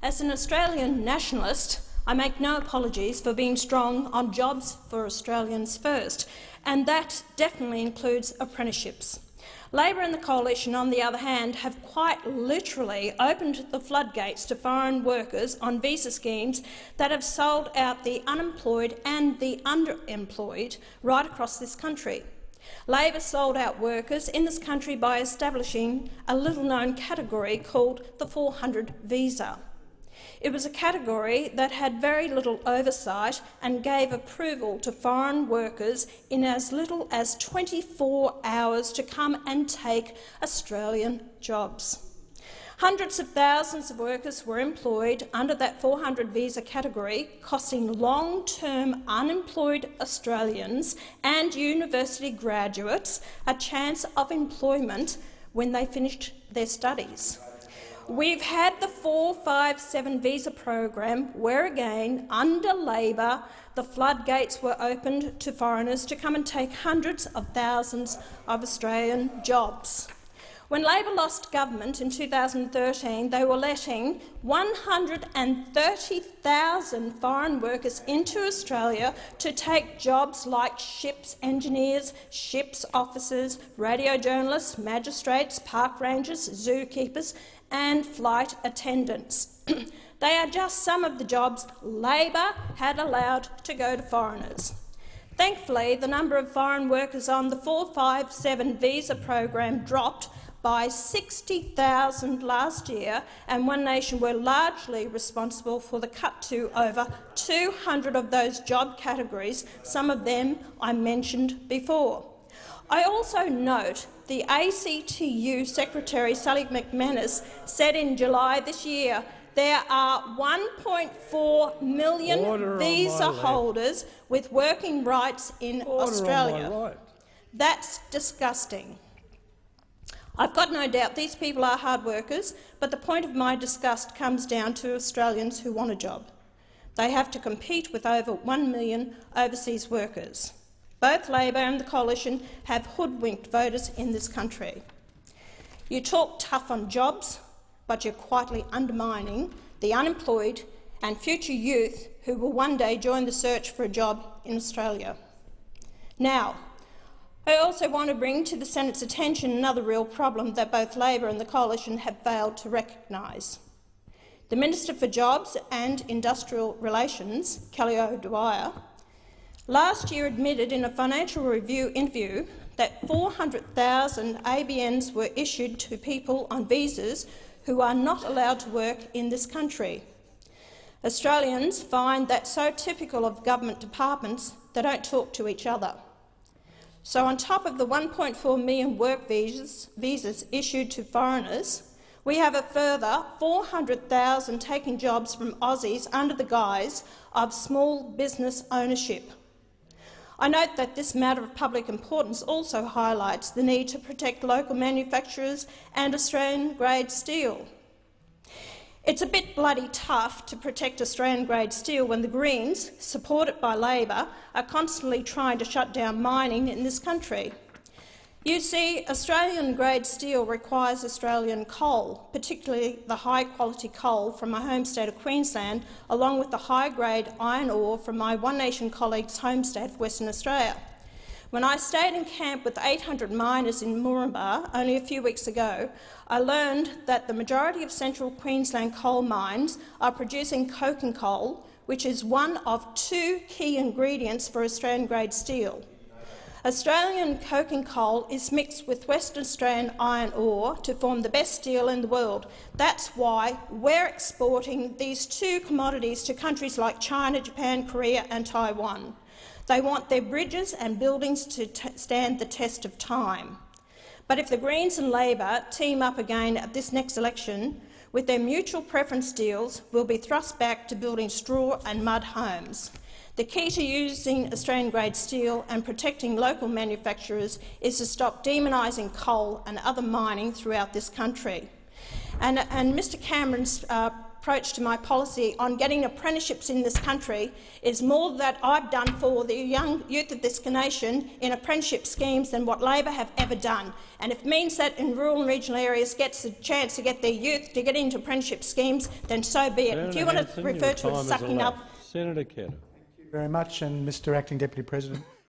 As an Australian nationalist, I make no apologies for being strong on jobs for Australians first, and that definitely includes apprenticeships. Labor and the Coalition, on the other hand, have quite literally opened the floodgates to foreign workers on visa schemes that have sold out the unemployed and the underemployed right across this country. Labor sold out workers in this country by establishing a little-known category called the 400 visa. It was a category that had very little oversight and gave approval to foreign workers in as little as 24 hours to come and take Australian jobs. Hundreds of thousands of workers were employed under that 400 visa category, costing long-term unemployed Australians and university graduates a chance of employment when they finished their studies. We've had the 457 visa program where, again, under Labor, the floodgates were opened to foreigners to come and take hundreds of thousands of Australian jobs. When Labor lost government in 2013, they were letting 130,000 foreign workers into Australia to take jobs like ships engineers, ships officers, radio journalists, magistrates, park rangers, zookeepers and flight attendants. They are just some of the jobs Labor had allowed to go to foreigners. Thankfully, the number of foreign workers on the 457 visa program dropped by 60,000 last year, and One Nation were largely responsible for the cut to over 200 of those job categories, some of them I mentioned before. I also note the ACTU Secretary Sally McManus said in July this year there are 1.4 million visa holders with working rights in Australia. That's disgusting. I've got no doubt these people are hard workers, but the point of my disgust comes down to Australians who want a job. They have to compete with over 1 million overseas workers. Both Labor and the Coalition have hoodwinked voters in this country. You talk tough on jobs, but you're quietly undermining the unemployed and future youth who will one day join the search for a job in Australia. Now, I also want to bring to the Senate's attention another real problem that both Labor and the Coalition have failed to recognise. The Minister for Jobs and Industrial Relations, Kelly O'Dwyer, last year admitted in a Financial Review interview that 400,000 ABNs were issued to people on visas who are not allowed to work in this country. Australians find that so typical of government departments they don't talk to each other. So on top of the 1.4 million work visas issued to foreigners, we have a further 400,000 taking jobs from Aussies under the guise of small business ownership. I note that this matter of public importance also highlights the need to protect local manufacturers and Australian-grade steel. It's a bit bloody tough to protect Australian-grade steel when the Greens, supported by Labor, are constantly trying to shut down mining in this country. You see, Australian-grade steel requires Australian coal, particularly the high-quality coal from my home state of Queensland, along with the high-grade iron ore from my One Nation colleagues' home state of Western Australia. When I stayed in camp with 800 miners in Moranbah only a few weeks ago, I learned that the majority of central Queensland coal mines are producing coking coal, which is one of two key ingredients for Australian-grade steel. Australian coking coal is mixed with Western Australian iron ore to form the best steel in the world. That's why we're exporting these two commodities to countries like China, Japan, Korea and Taiwan. They want their bridges and buildings to stand the test of time. But if the Greens and Labor team up again at this next election, with their mutual preference deals, we'll be thrust back to building straw and mud homes. The key to using Australian-grade steel and protecting local manufacturers is to stop demonising coal and other mining throughout this country. And Mr Cameron's approach to my policy on getting apprenticeships in this country is more that I've done for the young youth of this nation in apprenticeship schemes than what Labor have ever done. And if it means that in rural and regional areas gets a chance to get their youth to get into apprenticeship schemes, then so be it. If you want to refer to it as sucking up— Senator Kettle. Thank you very much, and Mr Acting Deputy President.